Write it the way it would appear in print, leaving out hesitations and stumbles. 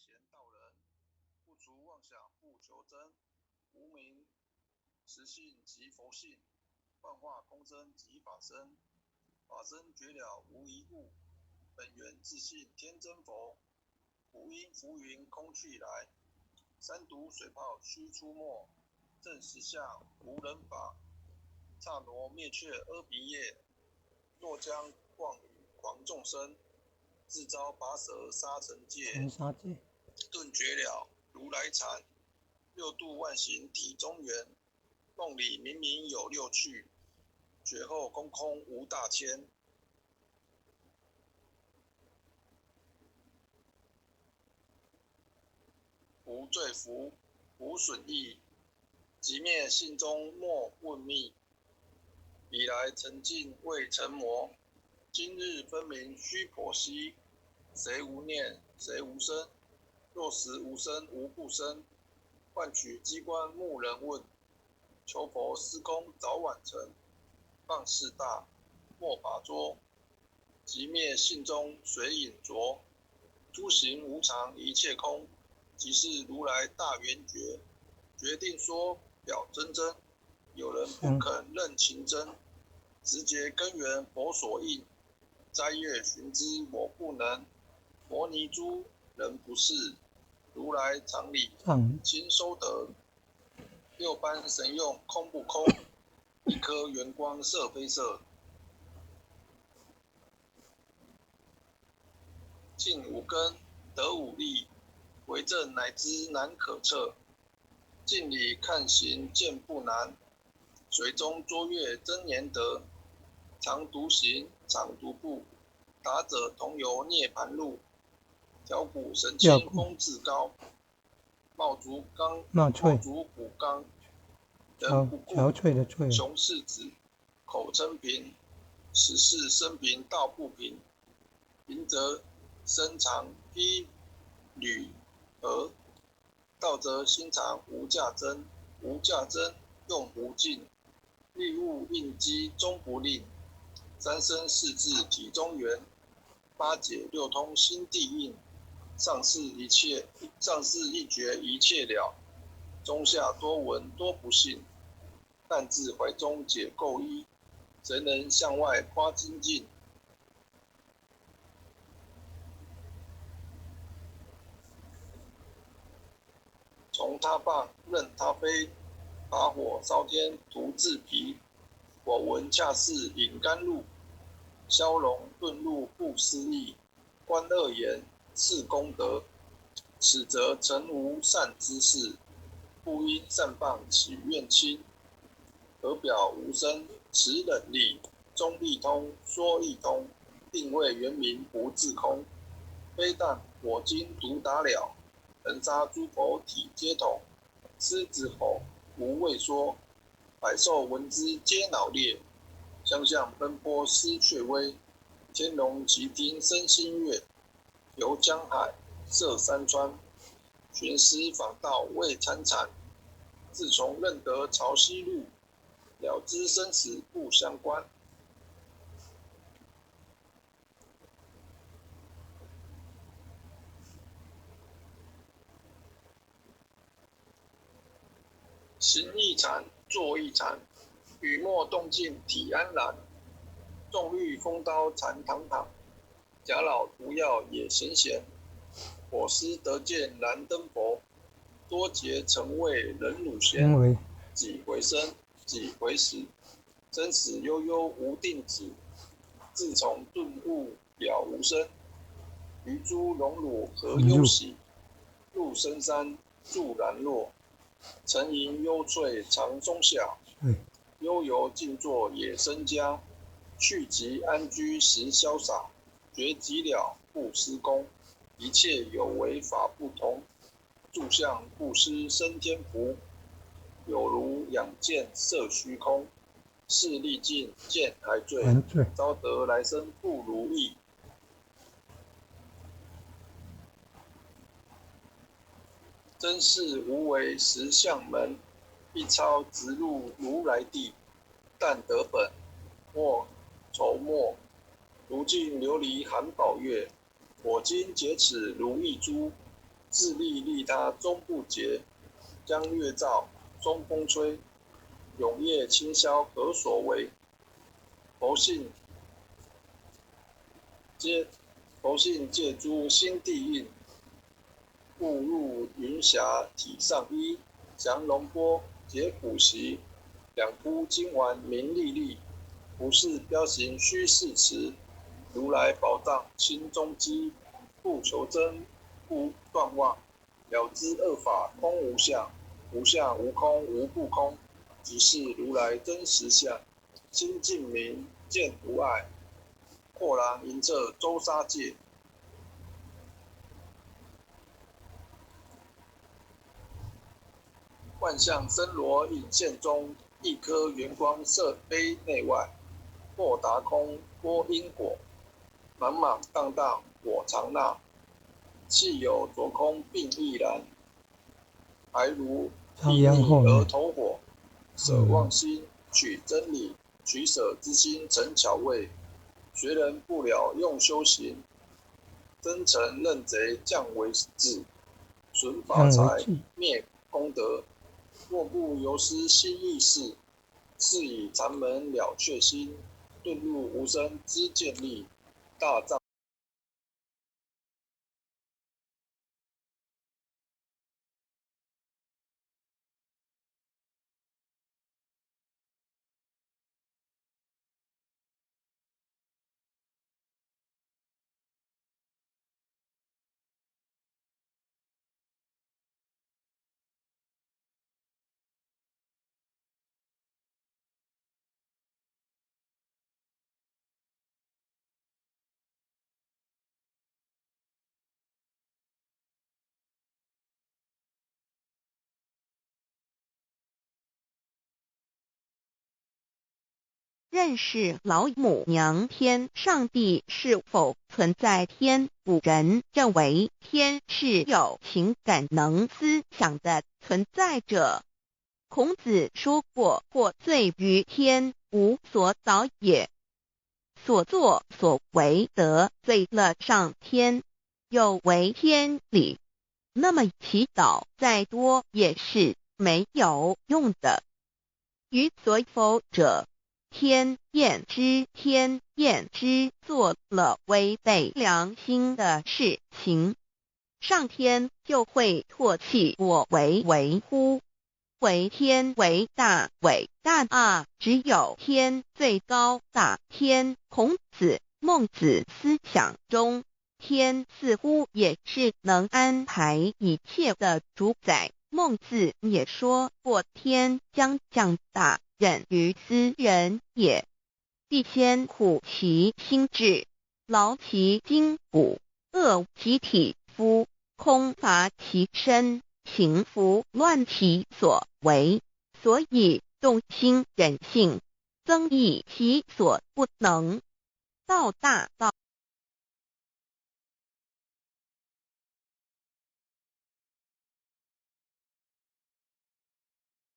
贤道人，不除妄想不求真，无名实性即佛性，幻化空真即法身，法身绝了无一物，本源自性天真佛，五音浮云空去来，三毒水泡须出没，正实相无人法，刹那灭却阿鼻业，若将妄语狂众生，自招拔舌杀尘界，顿绝了如来禅，六度万行体中圆，梦里明明有六趣，觉后空空无大千。无罪福，无损益，即灭性中莫问密。彼来沉静未成魔，今日分明须剖析。谁无念，谁无生？若实无生无不生，换取机关木人问。求佛司空早晚成，放事大，莫把捉。即灭性中随影着，诸行无常一切空。即是如来大圆觉，决定说表真真，有人不肯认情真，直觉根源佛所应，斋月寻之我不能，摩尼珠人不是，如来常理亲收得，六般神用空不空，一颗圆光色非色，尽五根得五力，为证乃知难可测，镜里看行见不难，水中捉月真言德，常独行常独步，达者同游涅盘路，调骨神清风自高，冒足骨刚，人不顾穷世子，口称平，实是生平道不平，平则身长披履额，道则心常无价真，无价真用不尽，利物应机终不吝，三生四智体中圆，八解六通心地应，上士一觉一切了，中下多闻多不信，但自怀中解垢衣，谁能向外夸精进？从他棒任他飞，把火烧天徒自疲。我闻恰似饮甘露，消融顿入不思议。观恶言是功德，此则诚无善之事。不因善棒起怨亲，何表无声持忍力，中必通说亦通，定位原名不自空。非但我今独达了，恒沙诸佛体皆同，狮子吼无畏说，百兽闻之皆脑裂，相向奔波失却威，天龙齐听生心悦，游江海涉山川，寻师访道未参禅，自从认得潮汐路，了知生死不相关。行一禅，坐一禅，雨墨动静体安然，众律风刀禅堂堂，假老毒药也闲闲，我师得见燃灯佛，多劫曾为人辱先，几回生，几回死，生死悠悠无定止，自从顿悟了无生，于诸荣辱何忧喜，入深山住然若，沉吟幽翠藏中下，悠游静坐野生家，去即安居时潇洒，觉即了不施功，一切有为法不同，住相不施生天福，有如仰见色虚空，视力尽见还罪，遭得来生不如意。真是无为实相门，一抄直入如来地，但得本莫愁没，如镜琉璃含宝月，我今解此如意珠，自利利他终不竭。江月照，中风吹，永夜清宵何所为？佛性借诸心地印，误入云霞体上衣。降龙波解苦席，两扑金丸明历历。不是标行虚誓词，如来宝藏心中积。不求真，不断妄，了知二法空无相。无相无空无不空，即是如来真实相。心净明，见无碍，豁然迎彻周沙界。万象森罗隐现中，一颗圆光射非内外。莫达空，波因果，满满当当我常纳。气有着空并亦然，还如地逆而投火。舍妄心，取真理，取舍之心成巧味。学人不了用修行，真诚认贼降为智。损法财，灭功德。若不由失心意识，是以禅门了却心。遁入无生之见力，大藏。认识老母娘天上帝是否存在？天古人认为天是有情感能思想的存在者。孔子说过，或罪于天，无所导也。所作所为得罪了上天，有违天理，那么祈祷再多也是没有用的。于所否者，天厌之，做了违背良心的事情，上天就会唾弃我为乎？为天为大啊！只有天最高大天。孔子、孟子思想中，天似乎也是能安排一切的主宰。孟子也说过，天将降大任于斯人也，必先苦其心志，劳其筋骨，饿其体肤，空乏其身，行拂乱其所为。所以动心忍性，增益其所不能。道大道